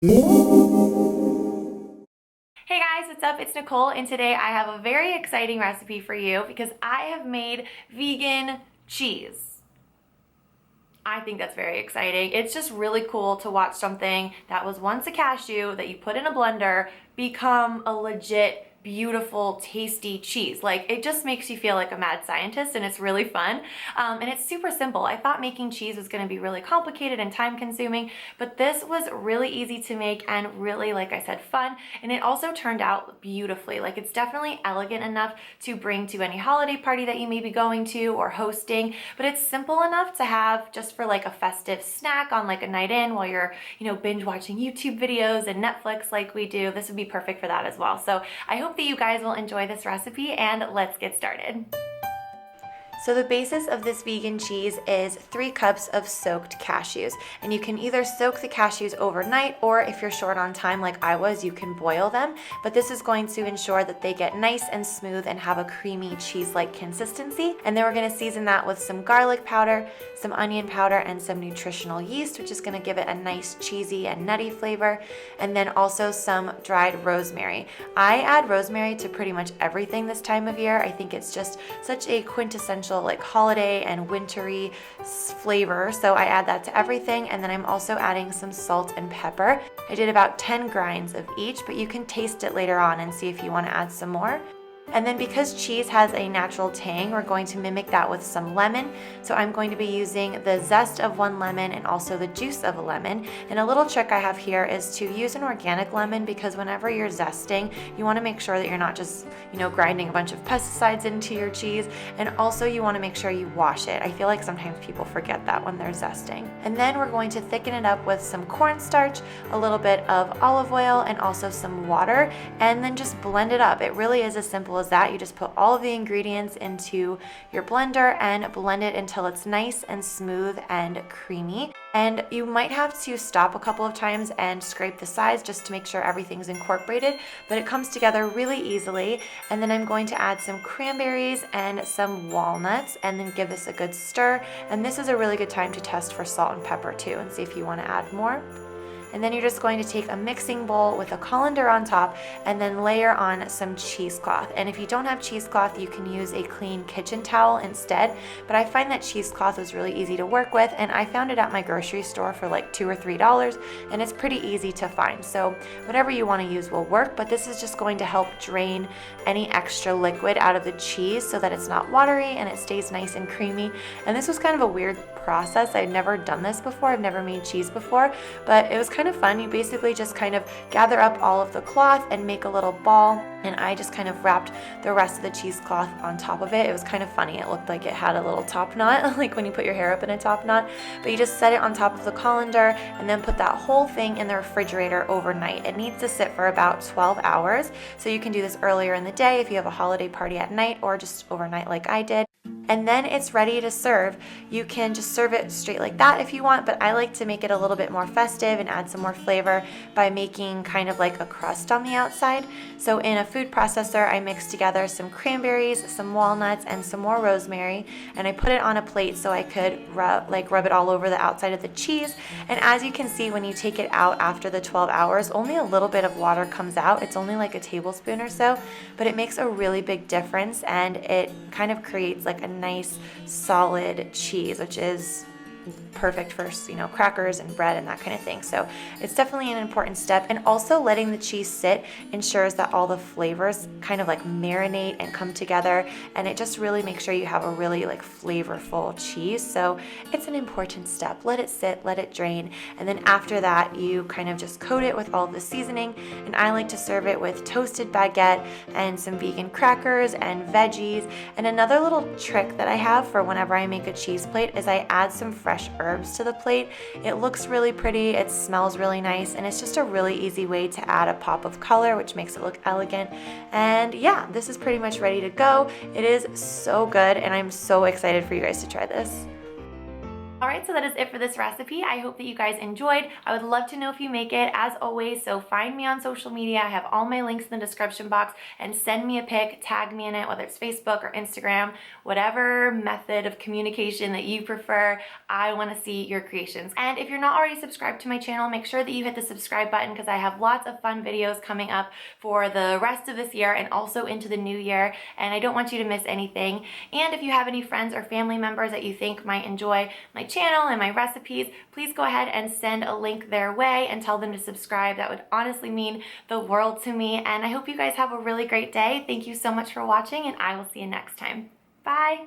Hey guys, what's up? It's Nicole, and today I have a very exciting recipe for you because I have made vegan cheese. I think that's very exciting. It's just really cool to watch something that was once a cashew that you put in a blender become a legit beautiful, tasty cheese. Like, it just makes you feel like a mad scientist, and it's really fun. And it's super simple. I thought making cheese was going to be really complicated and time consuming, but this was really easy to make and really, like I said, fun. And it also turned out beautifully. Like, it's definitely elegant enough to bring to any holiday party that you may be going to or hosting, but it's simple enough to have just for like a festive snack on like a night in while you're, binge watching YouTube videos and Netflix like we do. This would be perfect for that as well. So I hope that you guys will enjoy this recipe, and let's get started. So the basis of this vegan cheese is 3 cups of soaked cashews, and you can either soak the cashews overnight, or if you're short on time like I was, you can boil them, but this is going to ensure that they get nice and smooth and have a creamy cheese-like consistency. And then we're going to season that with some garlic powder, some onion powder, and some nutritional yeast, which is going to give it a nice cheesy and nutty flavor, and then also some dried rosemary. I add rosemary to pretty much everything this time of year. I think it's just such a quintessential like holiday and wintry flavor, so I add that to everything. And then I'm also adding some salt and pepper. I did about 10 grinds of each, but you can taste it later on and see if you want to add some more. And then because cheese has a natural tang, we're going to mimic that with some lemon. So I'm going to be using the zest of 1 lemon and also the juice of a lemon. And a little trick I have here is to use an organic lemon, because whenever you're zesting, you want to make sure that you're not just, grinding a bunch of pesticides into your cheese. And also you want to make sure you wash it. I feel like sometimes people forget that when they're zesting. And then we're going to thicken it up with some cornstarch, a little bit of olive oil, and also some water, and then just blend it up. It really is as simple as that. You just put all of the ingredients into your blender and blend it until it's nice and smooth and creamy. And you might have to stop a couple of times and scrape the sides just to make sure everything's incorporated, but it comes together really easily. And then I'm going to add some cranberries and some walnuts and then give this a good stir. And this is a really good time to test for salt and pepper too, and see if you want to add more. And then you're just going to take a mixing bowl with a colander on top and then layer on some cheesecloth. And if you don't have cheesecloth, you can use a clean kitchen towel instead. But I find that cheesecloth was really easy to work with, and I found it at my grocery store for like $2 or $3, and it's pretty easy to find. So whatever you want to use will work, but this is just going to help drain any extra liquid out of the cheese so that it's not watery and it stays nice and creamy. And this was kind of a weird process. I'd never done this before. I've never made cheese before, but it was kind of fun. You basically just kind of gather up all of the cloth and make a little ball, and I just kind of wrapped the rest of the cheesecloth on top of it. It was kind of funny. It looked like it had a little top knot, like when you put your hair up in a top knot, but you just set it on top of the colander and then put that whole thing in the refrigerator overnight. It needs to sit for about 12 hours, so you can do this earlier in the day if you have a holiday party at night, or just overnight like I did. And then it's ready to serve. You can just serve it straight like that if you want, but I like to make it a little bit more festive and add some more flavor by making kind of like a crust on the outside. So in a food processor, I mixed together some cranberries, some walnuts, and some more rosemary, and I put it on a plate so I could rub it all over the outside of the cheese. And as you can see, when you take it out after the 12 hours, only a little bit of water comes out. It's only like a tablespoon or so, but it makes a really big difference, and it kind of creates like a nice solid cheese, which is perfect for, crackers and bread and that kind of thing. So it's definitely an important step. And also letting the cheese sit ensures that all the flavors kind of like marinate and come together, and it just really makes sure you have a really like flavorful cheese. So it's an important step. Let it sit, let it drain, and then after that you kind of just coat it with all of the seasoning. And I like to serve it with toasted baguette and some vegan crackers and veggies. And another little trick that I have for whenever I make a cheese plate is I add some fresh herbs to the plate. It looks really pretty, it smells really nice, and it's just a really easy way to add a pop of color, which makes it look elegant. And yeah, this is pretty much ready to go. It is so good, and I'm so excited for you guys to try this. Alright, so that is it for this recipe. I hope that you guys enjoyed. I would love to know if you make it, as always, so find me on social media. I have all my links in the description box, and send me a pic, tag me in it, whether it's Facebook or Instagram, whatever method of communication that you prefer. I want to see your creations. And if you're not already subscribed to my channel, make sure that you hit the subscribe button, because I have lots of fun videos coming up for the rest of this year and also into the new year, and I don't want you to miss anything. And if you have any friends or family members that you think might enjoy my channel and my recipes, please go ahead and send a link their way and tell them to subscribe. That would honestly mean the world to me, and I hope you guys have a really great day. Thank you so much for watching, and I will see you next time. Bye!